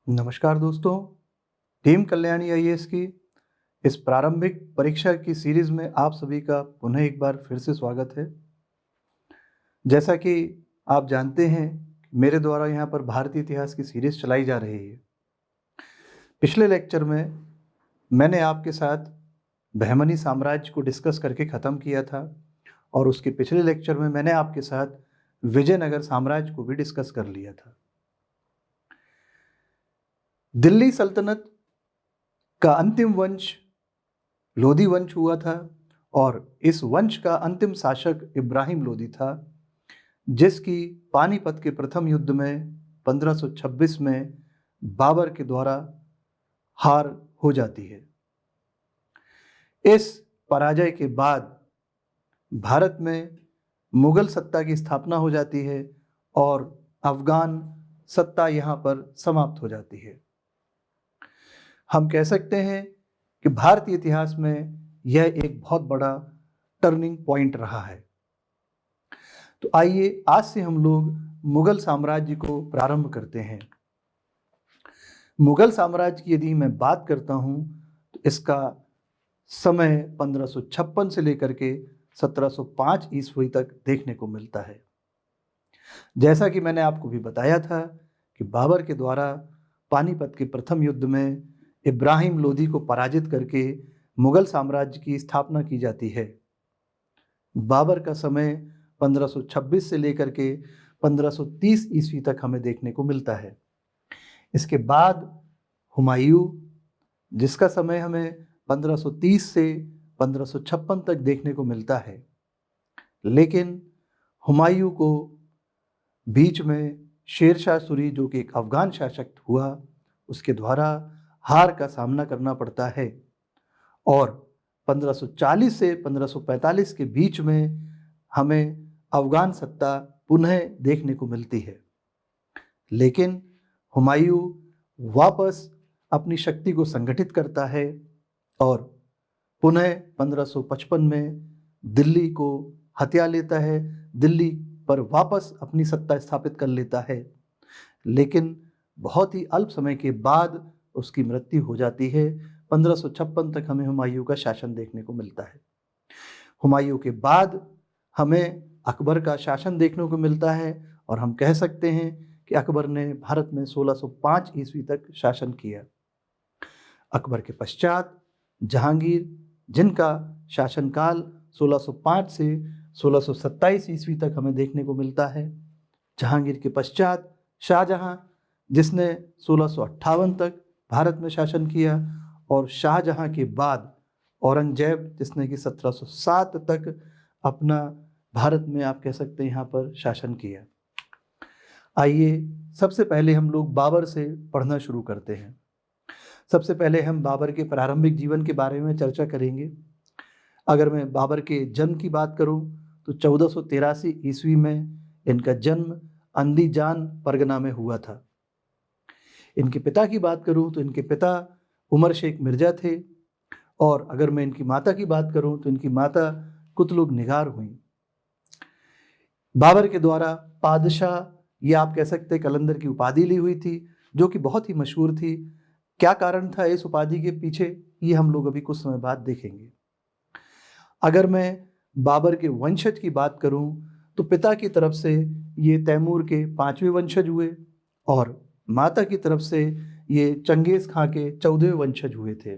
नमस्कार दोस्तों। Team Kalyani IAS की इस प्रारंभिक परीक्षा की सीरीज में आप सभी का पुनः एक बार फिर से स्वागत है। जैसा कि आप जानते हैं, मेरे द्वारा यहाँ पर भारतीय इतिहास की सीरीज चलाई जा रही है। पिछले लेक्चर में मैंने आपके साथ बहमनी साम्राज्य को डिस्कस करके ख़त्म किया था और उसके पिछले लेक्चर में मैंने आपके साथ विजयनगर साम्राज्य को भी डिस्कस कर लिया था। दिल्ली सल्तनत का अंतिम वंश लोधी वंश हुआ था और इस वंश का अंतिम शासक इब्राहिम लोधी था, जिसकी पानीपत के प्रथम युद्ध में 1526 में बाबर के द्वारा हार हो जाती है। इस पराजय के बाद भारत में मुगल सत्ता की स्थापना हो जाती है और अफगान सत्ता यहाँ पर समाप्त हो जाती है। हम कह सकते हैं कि भारतीय इतिहास में यह एक बहुत बड़ा टर्निंग पॉइंट रहा है। तो आइए आज से हम लोग मुगल साम्राज्य को प्रारंभ करते हैं। मुगल साम्राज्य की यदि मैं बात करता हूं तो इसका समय 1556 से लेकर के 1705 ईस्वी तक देखने को मिलता है। जैसा कि मैंने आपको भी बताया था कि बाबर के द्वारा पानीपत के प्रथम युद्ध में इब्राहिम लोधी को पराजित करके मुगल साम्राज्य की स्थापना की जाती है। बाबर का समय 1526 से लेकर के 1530 ईस्वी तक हमें देखने को मिलता है। इसके बाद हुमायूं, जिसका समय हमें 1530 से 1556 तक देखने को मिलता है, लेकिन हुमायूं को बीच में शेर शाह सूरी, जो कि एक अफगान शासक हुआ, उसके द्वारा हार का सामना करना पड़ता है और 1540 से 1545 के बीच में हमें अफगान सत्ता पुनः देखने को मिलती है। लेकिन हुमायूं वापस अपनी शक्ति को संगठित करता है और पुनः 1555 में दिल्ली को हथिया लेता है, दिल्ली पर वापस अपनी सत्ता स्थापित कर लेता है। लेकिन बहुत ही अल्प समय के बाद उसकी मृत्यु हो जाती है। 1556 तक हमें हुमायूं का शासन देखने को मिलता है। हुमायूं के बाद हमें अकबर का शासन देखने को मिलता है और हम कह सकते हैं कि अकबर ने भारत में 1605 ईस्वी तक शासन किया। अकबर के पश्चात जहांगीर, जिनका शासनकाल 1605 से 1627 ईस्वी तक हमें देखने को मिलता है। जहांगीर के पश्चात शाहजहां, जिसने 1658 तक भारत में शासन किया, और शाहजहां के बाद औरंगजेब, जिसने कि 1707 तक अपना भारत में आप कह सकते हैं यहाँ पर शासन किया। आइए सबसे पहले हम लोग बाबर से पढ़ना शुरू करते हैं। सबसे पहले हम बाबर के प्रारंभिक जीवन के बारे में चर्चा करेंगे। अगर मैं बाबर के जन्म की बात करूं तो 1483 ईस्वी में इनका जन्म अंदीजान परगना में हुआ था। इनके पिता की बात करूं तो इनके पिता उमर शेख मिर्जा थे और अगर मैं इनकी माता की बात करूं तो इनकी माता कुतलुग निगार हुई। बाबर के द्वारा पादशाह, ये आप कह सकते कलंदर की उपाधि ली हुई थी, जो कि बहुत ही मशहूर थी। क्या कारण था इस उपाधि के पीछे, ये हम लोग अभी कुछ समय बाद देखेंगे। अगर मैं बाबर के वंशज की बात करूं तो पिता की तरफ से ये तैमूर के 5वें वंशज हुए और माता की तरफ से ये चंगेज खां के 14वें वंशज हुए थे।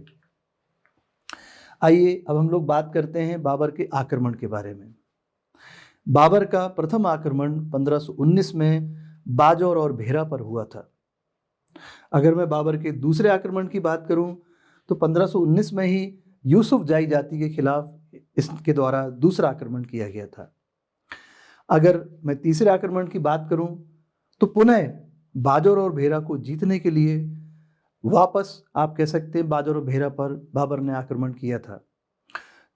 आइए अब हम लोग बात करते हैं बाबर के आक्रमण के बारे में। बाबर का प्रथम आक्रमण 1519 में बाजौर और भेरा पर हुआ था। अगर मैं बाबर के दूसरे आक्रमण की बात करूं तो 1519 में ही यूसुफ जाई जाति के खिलाफ इसके द्वारा दूसरा आक्रमण किया गया था। अगर मैं तीसरे आक्रमण की बात करूं तो पुनः बाजौर और भेरा को जीतने के लिए वापस आप कह सकते हैं बाजौर और भेरा पर बाबर ने आक्रमण किया था।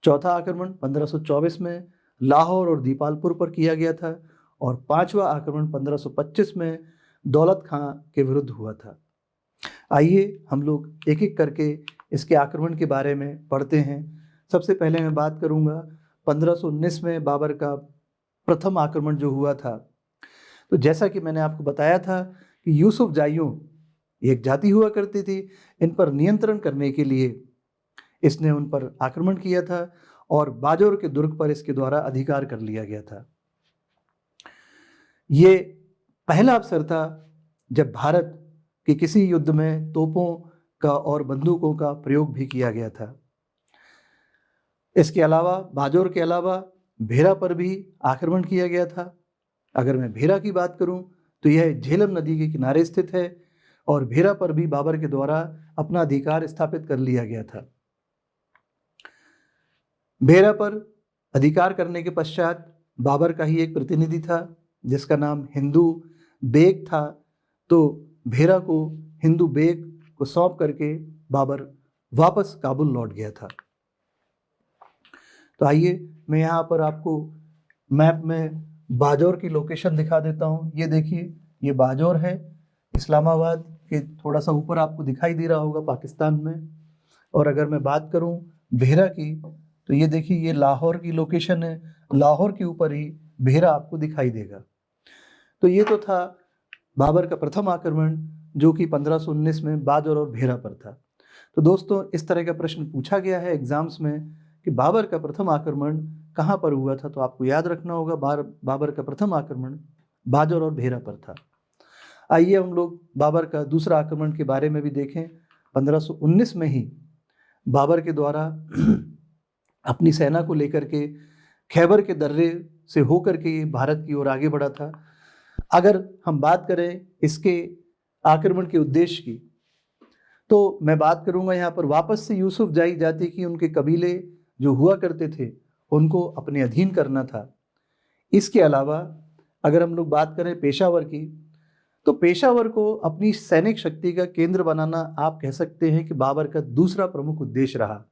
चौथा आक्रमण 1524 में लाहौर और दीपालपुर पर किया गया था और पांचवा आक्रमण 1525 में दौलत खां के विरुद्ध हुआ था। आइए हम लोग एक एक करके इसके आक्रमण के बारे में पढ़ते हैं। सबसे पहले मैं बात करूंगा 1519 में बाबर का प्रथम आक्रमण जो हुआ था। तो जैसा कि मैंने आपको बताया था कि यूसुफ जाइयों ये एक जाति हुआ करती थी। इन पर नियंत्रण करने के लिए इसने उन पर आक्रमण किया था और बाजोर के दुर्ग पर इसके द्वारा अधिकार कर लिया गया था। ये पहला अवसर था जब भारत के किसी युद्ध में तोपों का और बंदूकों का प्रयोग भी किया गया था। इसके अलावा बाजोर के अलावा भेरा पर भी आक्रमण किया गया था। अगर मैं भेरा की बात करूं तो यह झेलम नदी के किनारे स्थित है और भेरा पर भी बाबर के द्वारा अपना अधिकार स्थापित कर लिया गया था। भेरा पर अधिकार करने के पश्चात बाबर का ही एक प्रतिनिधि था जिसका नाम हिंदू बेग था। तो भेरा को हिंदू बेग को सौंप करके बाबर वापस काबुल लौट गया था। तो आइए मैं यहाँ पर आपको मैप में बाजौर की लोकेशन दिखा देता हूँ। ये देखिए, ये बाजौर है, इस्लामाबाद के थोड़ा सा ऊपर आपको दिखाई दे रहा होगा पाकिस्तान में। और अगर मैं बात करूँ भेरा की तो ये देखिए, ये लाहौर की लोकेशन है। लाहौर के ऊपर ही भेरा आपको दिखाई देगा। तो ये तो था बाबर का प्रथम आक्रमण जो कि 1519 में बाजौर और भेरा पर था। तो दोस्तों, इस तरह का प्रश्न पूछा गया है एग्जाम्स में कि बाबर का प्रथम आक्रमण कहाँ पर हुआ था, तो आपको याद रखना होगा बाबर का प्रथम आक्रमण बाजौर और भेरा पर था। आइए हम लोग बाबर का दूसरा आक्रमण के बारे में भी देखें। 1519 में ही बाबर के द्वारा अपनी सेना को लेकर के खैबर के दर्रे से होकर के भारत की ओर आगे बढ़ा था। अगर हम बात करें इसके आक्रमण के उद्देश्य की, तो मैं बात करूंगा यहाँ पर वापस से यूसुफ जाई जाति की उनके कबीले जो हुआ करते थे उनको अपने अधीन करना था। इसके अलावा अगर हम लोग बात करें पेशावर की, तो पेशावर को अपनी सैनिक शक्ति का केंद्र बनाना आप कह सकते हैं कि बाबर का दूसरा प्रमुख उद्देश्य रहा।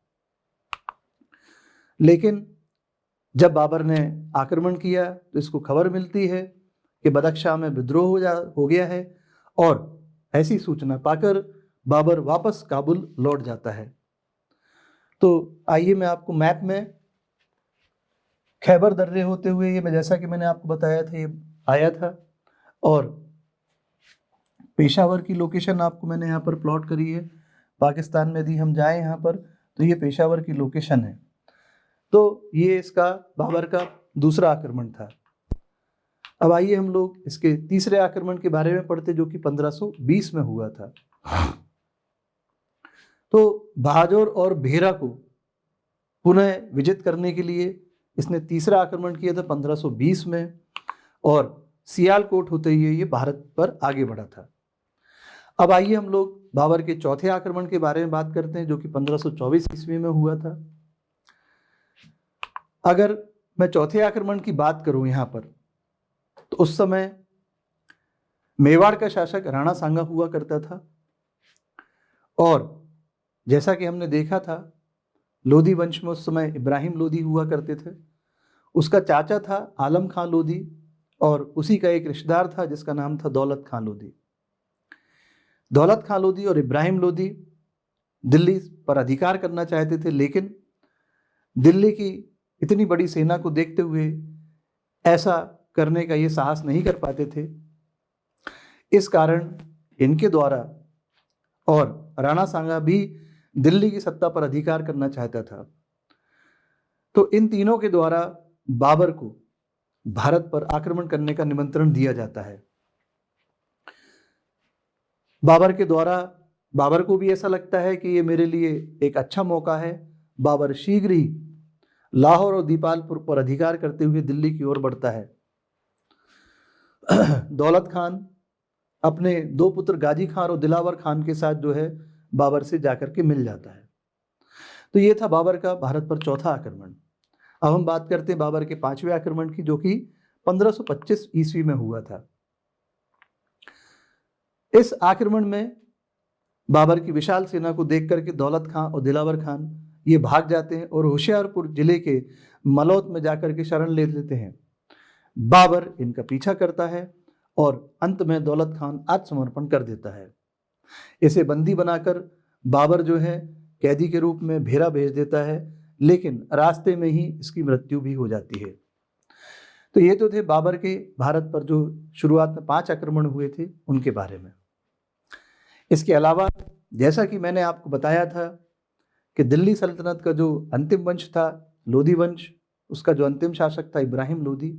लेकिन जब बाबर ने आक्रमण किया तो इसको खबर मिलती है कि बदख्शां में विद्रोह हो गया है और ऐसी सूचना पाकर बाबर वापस काबुल लौट जाता है। तो आइए मैं आपको मैप में खैबर दर्रे होते हुए, ये मैं जैसा कि मैंने आपको बताया था, ये आया था और पेशावर की लोकेशन आपको मैंने यहाँ पर प्लॉट करी है। पाकिस्तान में यदि हम जाएं यहाँ पर तो ये पेशावर की लोकेशन है। तो ये इसका बाबर का दूसरा आक्रमण था। अब आइए हम लोग इसके तीसरे आक्रमण के बारे में पढ़ते जो कि 1520 में हुआ था। तो बाजौर और भेरा को पुनः विजित करने के लिए इसने तीसरा आक्रमण किया था 1520 में और सियालकोट होते हुए ये भारत पर आगे बढ़ा था। अब आइए हम लोग बाबर के चौथे आक्रमण के बारे में बात करते हैं जो कि 1524 ईस्वी में हुआ था। अगर मैं चौथे आक्रमण की बात करूं यहाँ पर, तो उस समय मेवाड़ का शासक राणा सांगा हुआ करता था और जैसा कि हमने देखा था लोधी वंश में उस समय इब्राहिम लोधी हुआ करते थे। उसका चाचा था आलम खां लोधी और उसी का एक रिश्तेदार था जिसका नाम था दौलत खां लोधी। दौलत खां लोधी और इब्राहिम लोधी दिल्ली पर अधिकार करना चाहते थे, लेकिन दिल्ली की इतनी बड़ी सेना को देखते हुए ऐसा करने का ये साहस नहीं कर पाते थे। इस कारण इनके द्वारा, और राणा सांगा भी दिल्ली की सत्ता पर अधिकार करना चाहता था, तो इन तीनों के द्वारा बाबर को भारत पर आक्रमण करने का निमंत्रण दिया जाता है। बाबर के द्वारा बाबर को भी ऐसा लगता है कि ये मेरे लिए एक अच्छा मौका है। बाबर शीघ्र ही लाहौर और दीपालपुर पर अधिकार करते हुए दिल्ली की ओर बढ़ता है। दौलत खान अपने दो पुत्र गाजी खान और दिलावर खान के साथ जो है बाबर से जाकर के मिल जाता है। तो ये था बाबर का भारत पर चौथा आक्रमण। अब हम बात करते हैं बाबर के पांचवें आक्रमण की जो कि 1525 ईस्वी में हुआ था। इस आक्रमण में बाबर की विशाल सेना को देख करके दौलत खान और दिलावर खान ये भाग जाते हैं और होशियारपुर जिले के मलौत में जाकर के शरण ले लेते हैं। बाबर इनका पीछा करता है और अंत में दौलत खान आत्मसमर्पण कर देता है। इसे बंदी बनाकर बाबर जो है कैदी के रूप में भेरा भेज देता है, लेकिन रास्ते में ही इसकी मृत्यु भी हो जाती है। तो ये तो थे बाबर के भारत पर जो शुरुआत में 5 आक्रमण हुए थे उनके बारे में। इसके अलावा जैसा कि मैंने आपको बताया था कि दिल्ली सल्तनत का जो अंतिम वंश था, लोधी वंश, उसका जो अंतिम शासक था इब्राहिम लोधी,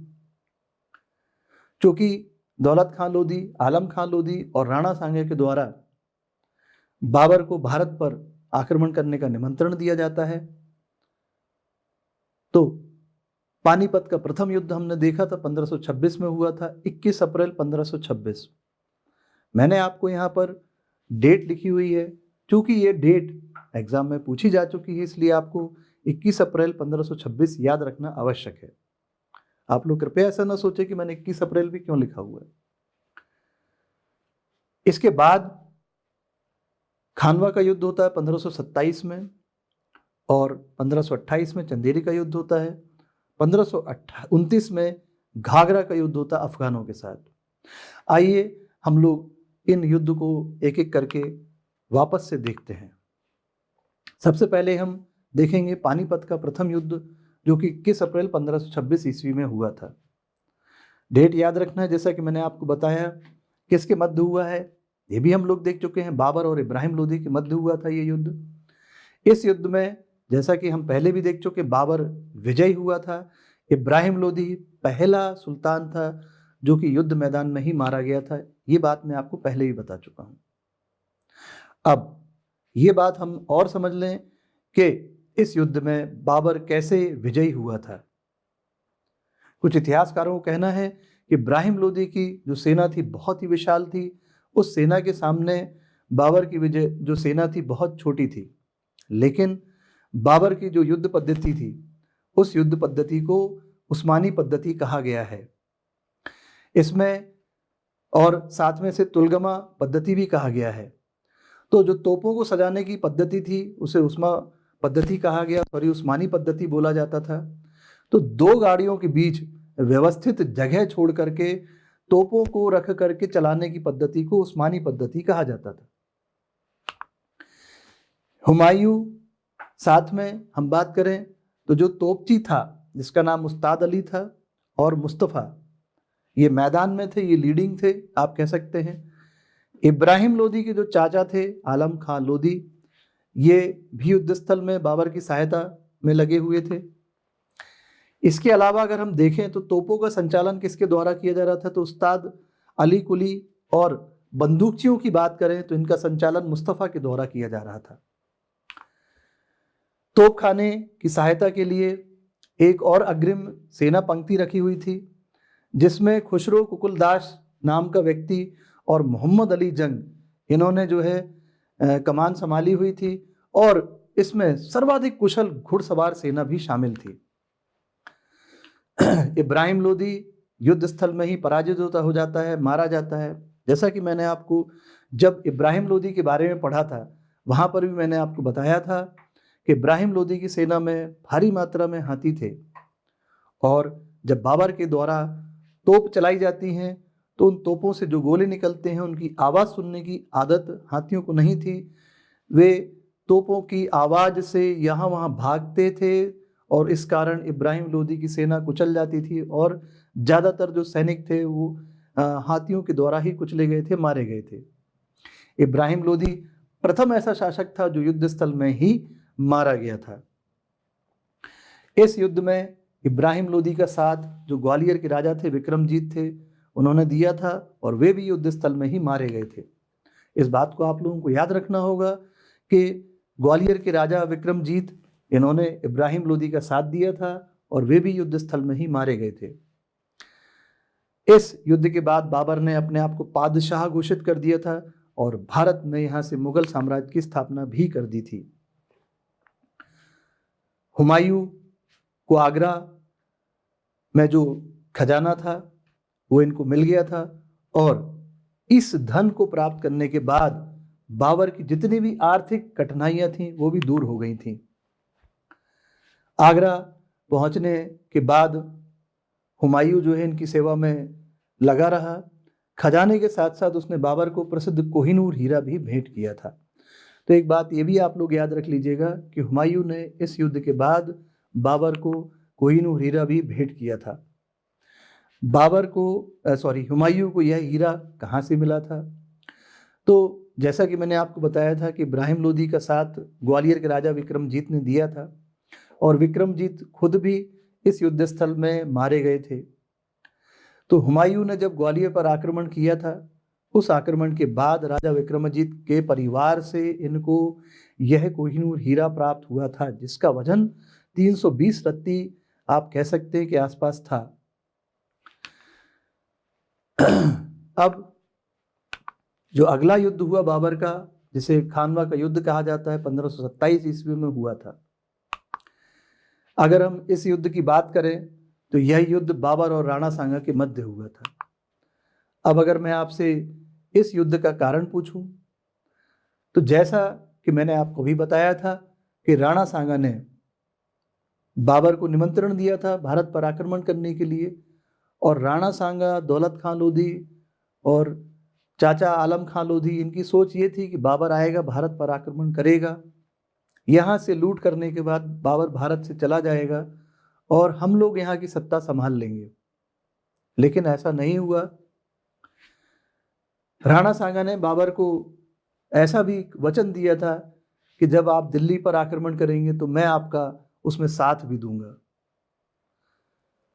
चूंकि दौलत खां लोधी, आलम खां लोधी और राणा सांगे के द्वारा बाबर को भारत पर आक्रमण करने का निमंत्रण दिया जाता है, तो पानीपत का प्रथम युद्ध हमने देखा था 1526 में हुआ था, 21 अप्रैल 1526। मैंने आपको यहाँ पर डेट लिखी हुई है, क्योंकि ये डेट एग्जाम में पूछी जा चुकी है, इसलिए आपको 21 अप्रैल 1526 याद रखना आवश्यक है। आप लोग कृपया ऐसा ना सोचे कि मैंने 21 अप्रैल भी क्यों लिखा हुआ है। इसके बाद खानवा का युद्ध होता है 1527 में, और 1528 में चंदेरी का युद्ध होता है। 1529 में घाघरा का युद्ध होता है अफगानों के साथ। आइए हम लोग इन युद्ध को एक एक करके वापस से देखते हैं। सबसे पहले हम देखेंगे पानीपत का प्रथम युद्ध, जो कि 21 अप्रैल 1526 ईस्वी में हुआ था। डेट याद रखना है, जैसा कि मैंने आपको बताया किसके मध्य हुआ है, ये भी हम लोग देख चुके हैं, बाबर और इब्राहिम लोधी के मध्य हुआ था ये युद्ध। इस युद्ध में जैसा कि हम पहले भी देख चुके, बाबर विजयी हुआ था, इब्राहिम लोधी पहला सुल्तान था जो कि युद्ध मैदान में ही मारा गया था। ये बात मैं आपको पहले ही बता चुका हूं। अब ये बात हम और समझ लें कि इस युद्ध में बाबर कैसे विजयी हुआ था। कुछ इतिहासकारों को कहना है कि इब्राहिम लोधी की जो सेना थी बहुत ही विशाल थी, उस सेना के सामने बाबर की विजय जो सेना थी बहुत छोटी थी। लेकिन बाबर की जो युद्ध पद्धति थी, उस युद्ध पद्धति को उस्मानी पद्धति कहा गया है। इसमें और साथ में से तुलगमा पद्धति भी कहा गया है। तो जो तोपों को सजाने की पद्धति थी उसे उस्मा पद्धति कहा गया, और ये उस्मानी पद्धति बोला जाता था। तो दो गाड़ियों के बीच व्यवस्थित जगह छोड़ करके तोपों को रख करके चलाने की पद्धति को उस्मानी पद्धति कहा जाता था। हुमायूं, साथ में हम बात करें तो जो तोपची था जिसका नाम उस्ताद अली था और मुस्तफ़ा, ये मैदान में थे, ये लीडिंग थे आप कह सकते हैं। इब्राहिम लोधी के जो चाचा थे आलम खां लोधी, ये भी युद्ध स्थल में बाबर की सहायता में लगे हुए थे। इसके अलावा अगर हम देखें तो तोपों का संचालन किसके द्वारा किया जा रहा था, तो उस्ताद अली कुली, और बंदूकचियों की बात करें तो इनका संचालन मुस्तफ़ा के द्वारा किया जा रहा था। तोपखाने की सहायता के लिए एक और अग्रिम सेना पंक्ति रखी हुई थी, जिसमें खुसरो कुकुलदास नाम का व्यक्ति और मोहम्मद अली जंग, इन्होंने जो है कमान संभाली हुई थी, और इसमें सर्वाधिक कुशल घुड़सवार सेना भी शामिल थी। इब्राहिम लोधी युद्ध स्थल में ही पराजित हो जाता है, मारा जाता है। जैसा कि मैंने आपको जब इब्राहिम लोधी के बारे में पढ़ा था, वहां पर भी मैंने आपको बताया था कि इब्राहिम लोधी की सेना में भारी मात्रा में हाथी थे, और जब बाबर के द्वारा तोप चलाई जाती हैं तो उन तोपों से जो गोले निकलते हैं उनकी आवाज़ सुनने की आदत हाथियों को नहीं थी। वे तोपों की आवाज़ से यहाँ वहाँ भागते थे, और इस कारण इब्राहिम लोधी की सेना कुचल जाती थी, और ज़्यादातर जो सैनिक थे वो हाथियों के द्वारा ही कुचले गए थे, मारे गए थे। इब्राहिम लोधी प्रथम ऐसा शासक था जो युद्ध स्थल में ही मारा गया था। इस युद्ध में इब्राहिम लोधी का साथ जो ग्वालियर के राजा थे विक्रमजीत थे, उन्होंने दिया था, और वे भी युद्ध स्थल में ही मारे गए थे। इस बात को आप लोगों को याद रखना होगा कि ग्वालियर के राजा विक्रमजीत, इन्होंने इब्राहिम लोधी का साथ दिया था, और वे भी युद्ध स्थल में ही मारे गए थे। इस युद्ध के बाद बाबर ने अपने आप को पादशाह घोषित कर दिया था, और भारत में यहाँ से मुगल साम्राज्य की स्थापना भी कर दी थी। हुमायूं को आगरा में जो खजाना था वो इनको मिल गया था, और इस धन को प्राप्त करने के बाद बाबर की जितनी भी आर्थिक कठिनाइयां थीं वो भी दूर हो गई थीं। आगरा पहुंचने के बाद हुमायूं जो है इनकी सेवा में लगा रहा। खजाने के साथ साथ उसने बाबर को प्रसिद्ध कोहिनूर हीरा भी भेंट किया था। तो एक बात ये भी आप लोग याद रख लीजिएगा कि हुमायूं ने इस युद्ध के बाद बाबर को कोहिनूर हीरा भी भेंट किया था। हुमायूं को यह हीरा कहाँ से मिला था, तो जैसा कि मैंने आपको बताया था कि इब्राहिम लोदी का साथ ग्वालियर के राजा विक्रमजीत ने दिया था और विक्रमजीत खुद भी इस युद्ध स्थल में मारे गए थे। तो हुमायूं ने जब ग्वालियर पर आक्रमण किया था, उस आक्रमण के बाद राजा विक्रमजीत के परिवार से इनको यह कोहिनूर हीरा प्राप्त हुआ था, जिसका वजन 320 रत्ती आप कह सकते हैं के आसपास था। अब जो अगला युद्ध हुआ बाबर का, जिसे खानवा का युद्ध कहा जाता है, 1527 ईस्वी में हुआ था। अगर हम इस युद्ध की बात करें तो यह युद्ध बाबर और राणा सांगा के मध्य हुआ था। अब अगर मैं आपसे इस युद्ध का कारण पूछूं, तो जैसा कि मैंने आपको भी बताया था कि राणा सांगा ने बाबर को निमंत्रण दिया था भारत पर आक्रमण करने के लिए, और राणा सांगा, दौलत खां लोधी और चाचा आलम खां लोधी, इनकी सोच ये थी कि बाबर आएगा, भारत पर आक्रमण करेगा, यहाँ से लूट करने के बाद बाबर भारत से चला जाएगा और हम लोग यहाँ की सत्ता संभाल लेंगे। लेकिन ऐसा नहीं हुआ। राणा सांगा ने बाबर को ऐसा भी वचन दिया था कि जब आप दिल्ली पर आक्रमण करेंगे तो मैं आपका उसमें साथ भी दूंगा।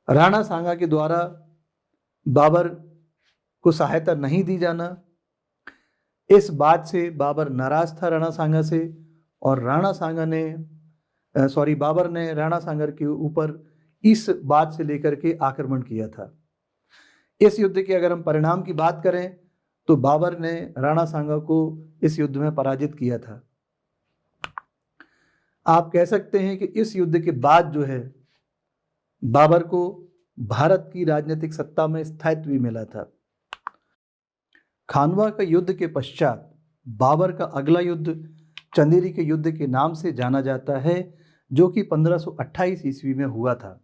राणा सांगा के द्वारा बाबर को सहायता नहीं दी जाना, इस बात से बाबर नाराज था राणा सांगा से, और बाबर ने राणा सांगा के ऊपर इस बात से लेकर के आक्रमण किया था। इस युद्ध के अगर हम परिणाम की बात करें तो बाबर ने राणा सांगा को इस युद्ध में पराजित किया था। आप कह सकते हैं कि इस युद्ध के बाद जो है बाबर को भारत की राजनीतिक सत्ता में स्थायित्व भी मिला था। खानवा का युद्ध के पश्चात बाबर का अगला युद्ध चंदेरी के युद्ध के नाम से जाना जाता है, जो कि 1528 ईस्वी में हुआ था।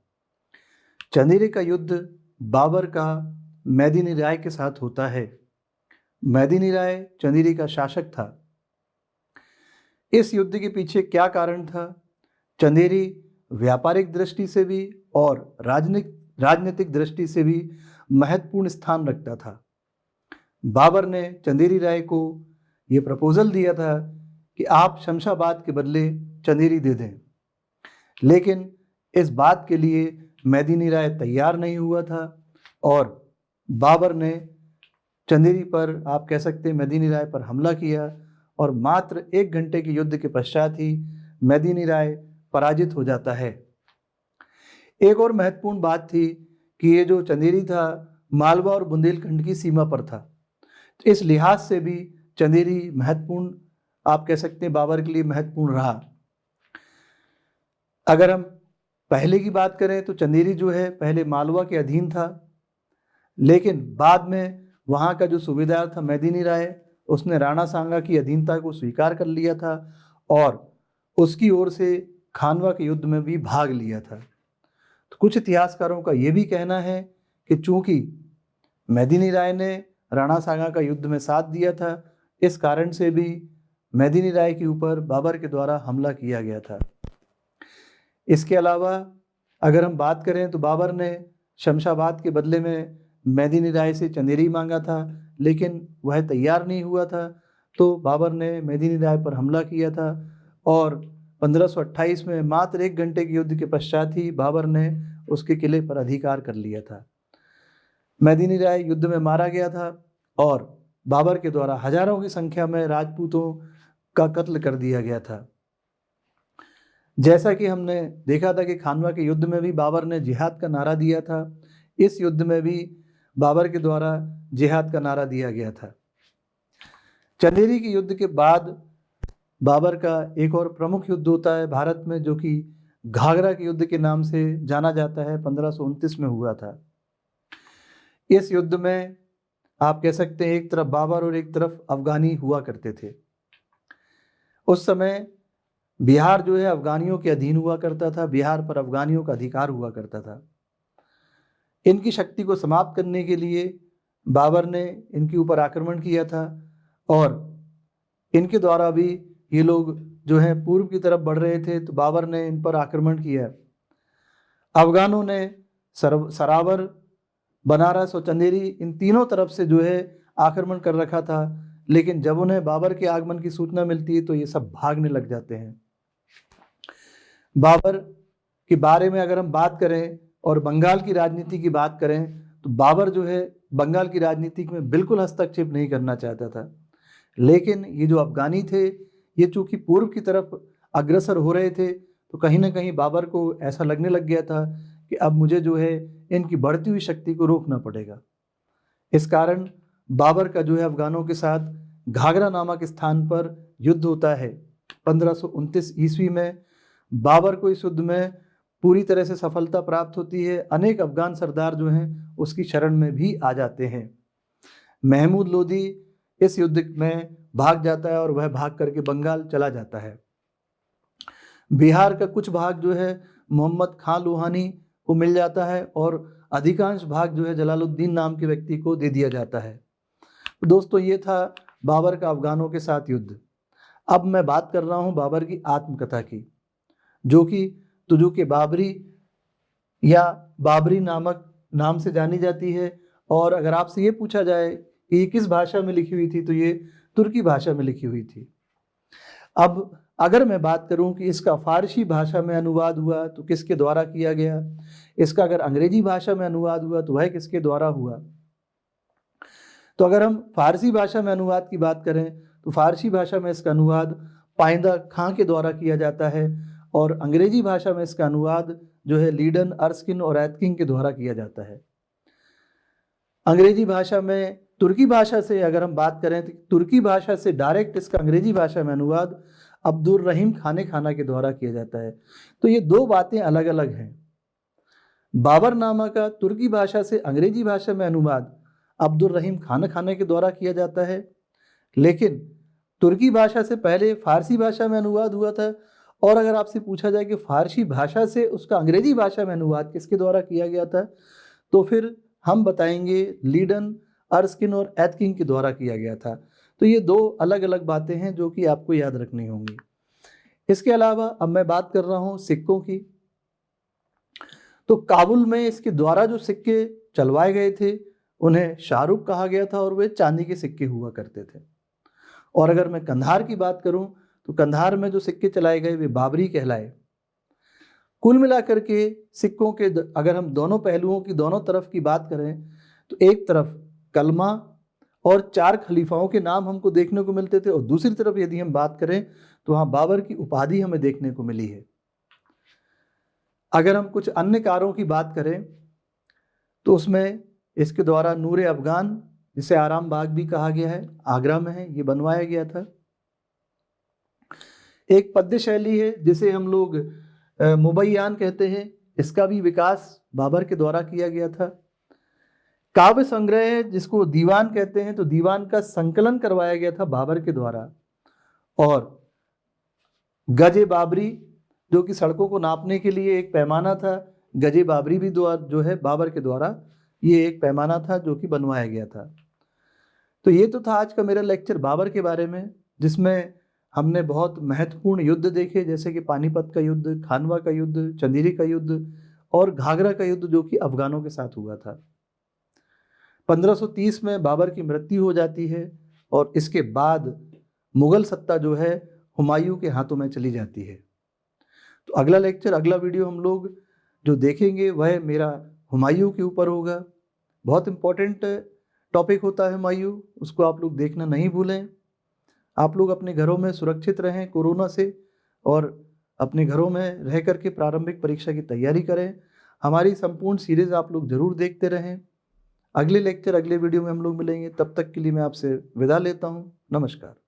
चंदेरी का युद्ध बाबर का मैदिनी राय के साथ होता है। मैदिनी राय चंदेरी का शासक था। इस युद्ध के पीछे क्या कारण था? चंदेरी व्यापारिक दृष्टि से भी और राजनीतिक दृष्टि से भी महत्वपूर्ण स्थान रखता था। बाबर ने चंदेरी राय को यह प्रपोजल दिया था कि आप शमशाबाद के बदले चंदेरी दे दें, लेकिन इस बात के लिए मैदिनी राय तैयार नहीं हुआ था और बाबर ने चंदेरी पर, आप कह सकते हैं, मैदिनी राय पर हमला किया और मात्र 1 घंटे के युद्ध के पश्चात ही मैदिनी राय पराजित हो जाता है। एक और महत्वपूर्ण बात थी कि ये जो चंदेरी था मालवा और बुंदेलखंड की सीमा पर था, तो इस लिहाज से भी चंदेरी महत्वपूर्ण, आप कह सकते हैं, बाबर के लिए महत्वपूर्ण रहा। अगर हम पहले की बात करें तो चंदेरी जो है पहले मालवा के अधीन था, लेकिन बाद में वहाँ का जो सूबेदार था मैदिनी राय, उसने राणा सांगा की अधीनता को स्वीकार कर लिया था और उसकी ओर से खानवा के युद्ध में भी भाग लिया था। तो कुछ इतिहासकारों का यह भी कहना है कि चूंकि मैदिनी राय ने राणा सांगा का युद्ध में साथ दिया था, इस कारण से भी मैदिनी राय के ऊपर बाबर के द्वारा हमला किया गया था। इसके अलावा अगर हम बात करें तो बाबर ने शमशाबाद के बदले में मैदिनी राय से चंदेरी मांगा था, लेकिन वह तैयार नहीं हुआ था, तो बाबर ने मैदिनी राय पर हमला किया था और 1528 में मात्र 1 घंटे के युद्ध के पश्चात ही बाबर ने उसके किले पर अधिकार कर लिया था। मैदिनी राय युद्ध में मारा गया था और बाबर के द्वारा हजारों की संख्या में राजपूतों का कत्ल कर दिया गया था। जैसा कि हमने देखा था कि खानवा के युद्ध में भी बाबर ने जिहाद का नारा दिया था, इस युद्ध में भी बाबर के द्वारा जिहाद का नारा दिया गया था। चंदेरी के युद्ध के बाद बाबर का एक और प्रमुख युद्ध होता है भारत में, जो कि घाघरा के युद्ध के नाम से जाना जाता है, 1529 में हुआ था। इस युद्ध में आप कह सकते हैं एक तरफ बाबर और एक तरफ अफगानी हुआ करते थे। उस समय बिहार जो है अफगानियों के अधीन हुआ करता था, बिहार पर अफगानियों का अधिकार हुआ करता था। इनकी शक्ति को समाप्त करने के लिए बाबर ने इनके ऊपर आक्रमण किया था और इनके द्वारा भी ये लोग जो है पूर्व की तरफ बढ़ रहे थे, तो बाबर ने इन पर आक्रमण किया। अफगानों ने सरावर, बनारस और चंदेरी, इन तीनों तरफ से जो है आक्रमण कर रखा था, लेकिन जब उन्हें बाबर के आगमन की सूचना मिलती है तो ये सब भागने लग जाते हैं। बाबर के बारे में अगर हम बात करें और बंगाल की राजनीति की बात करें तो बाबर जो है बंगाल की राजनीति में बिल्कुल हस्तक्षेप नहीं करना चाहता था, लेकिन ये जो अफगानी थे ये चूंकि पूर्व की तरफ अग्रसर हो रहे थे तो कहीं ना कहीं बाबर को ऐसा लगने लग गया था कि अब मुझे जो है इनकी बढ़ती हुई शक्ति को रोकना पड़ेगा। इस कारण बाबर का जो है अफगानों के साथ घाघरा नामक स्थान पर युद्ध होता है। 1529 ईस्वी में बाबर को इस युद्ध में पूरी तरह से सफलता प्राप्त होती है। अनेक अफगान सरदार जो हैं उसकी शरण में भी आ जाते हैं। महमूद लोदी इस युद्ध में भाग जाता है और वह भाग करके बंगाल चला जाता है। बिहार का कुछ भाग जो है मोहम्मद खान लोहानी को मिल जाता है और अधिकांश भाग जो है जलालुद्दीन नाम के व्यक्ति को दे दिया जाता है। तो दोस्तों ये था बाबर का अफगानों के साथ युद्ध। अब मैं बात कर रहा हूँ बाबर की आत्मकथा की, जो कि तुजु के बाबरी या बाबरी नामक नाम से जानी जाती है। और अगर आपसे ये पूछा जाए कि ये किस भाषा में लिखी हुई थी तो ये तुर्की भाषा में लिखी हुई थी। अब अगर मैं बात करूं कि इसका फारसी भाषा में अनुवाद हुआ तो किसके द्वारा किया गया, इसका अगर अंग्रेजी भाषा में अनुवाद हुआ तो वह किसके द्वारा हुआ। तो अगर हम फारसी भाषा में अनुवाद की बात करें तो फारसी भाषा में इसका अनुवाद पाइंदा खां के द्वारा किया जाता है और अंग्रेजी भाषा में इसका अनुवाद जो है लीडन, अर्स्किन और एतकिन के द्वारा किया जाता है। अंग्रेजी भाषा में तुर्की भाषा से अगर हम बात करें तो तुर्की भाषा से डायरेक्ट इसका अंग्रेजी भाषा में अनुवाद अब्दुल रहीम खाने खाना के द्वारा किया जाता है। तो ये दो बातें अलग अलग हैं। बाबरनामा का तुर्की भाषा से अंग्रेजी भाषा में अनुवाद अब्दुल रहीम खाना खाने के द्वारा किया जाता है, लेकिन तुर्की भाषा से पहले फारसी भाषा में अनुवाद हुआ था। और अगर आपसे पूछा जाए कि फारसी भाषा से उसका अंग्रेजी भाषा में अनुवाद किसके द्वारा किया गया था तो फिर हम बताएंगे लीडन, अर्स्किन और एतकिन के द्वारा किया गया था। तो ये दो अलग अलग बातें हैं जो कि आपको याद रखनी होंगी। इसके अलावा अब मैं बात कर रहा हूँ सिक्कों की। तो काबुल में इसके द्वारा जो सिक्के चलवाए गए थे उन्हें शाहरुख कहा गया था और वे चांदी के सिक्के हुआ करते थे। और अगर मैं कंधार की बात करूं तो कंधार में जो सिक्के चलाए गए वे बाबरी कहलाए। कुल मिलाकर के सिक्कों के अगर हम दोनों पहलुओं की दोनों तरफ की बात करें तो एक तरफ कलमा और 4 खलीफाओं के नाम हमको देखने को मिलते थे और दूसरी तरफ यदि हम बात करें तो वहाँ बाबर की उपाधि हमें देखने को मिली है। अगर हम कुछ अन्य कारों की बात करें तो उसमें इसके द्वारा नूरे अफगान, जिसे आराम बाग भी कहा गया है, आगरा में है, ये बनवाया गया था। एक पद्य शैली है जिसे हम लोग मुबैयान कहते हैं, इसका भी विकास बाबर के द्वारा किया गया था। काव्य संग्रह जिसको दीवान कहते हैं तो दीवान का संकलन करवाया गया था बाबर के द्वारा। और गजे बाबरी जो कि सड़कों को नापने के लिए एक पैमाना था, गजे बाबरी भी जो है बाबर के द्वारा ये एक पैमाना था जो कि बनवाया गया था। तो ये तो था आज का मेरा लेक्चर बाबर के बारे में, जिसमें हमने बहुत महत्वपूर्ण युद्ध देखे जैसे कि पानीपत का युद्ध, खानवा का युद्ध, चंदेरी का युद्ध और घाघरा का युद्ध जो कि अफगानों के साथ हुआ था। 1530 में बाबर की मृत्यु हो जाती है और इसके बाद मुगल सत्ता जो है हुमायूं के हाथों में चली जाती है। तो अगला लेक्चर, अगला वीडियो हम लोग जो देखेंगे वह मेरा हुमायूं के ऊपर होगा। बहुत इंपॉर्टेंट टॉपिक होता है हुमायूं, उसको आप लोग देखना नहीं भूलें। आप लोग अपने घरों में सुरक्षित रहें कोरोना से और अपने घरों में रह करके प्रारंभिक परीक्षा की तैयारी करें। हमारी संपूर्ण सीरीज आप लोग जरूर देखते रहें। अगले लेक्चर, अगले वीडियो में हम लोग मिलेंगे। तब तक के लिए मैं आपसे विदा लेता हूँ। नमस्कार।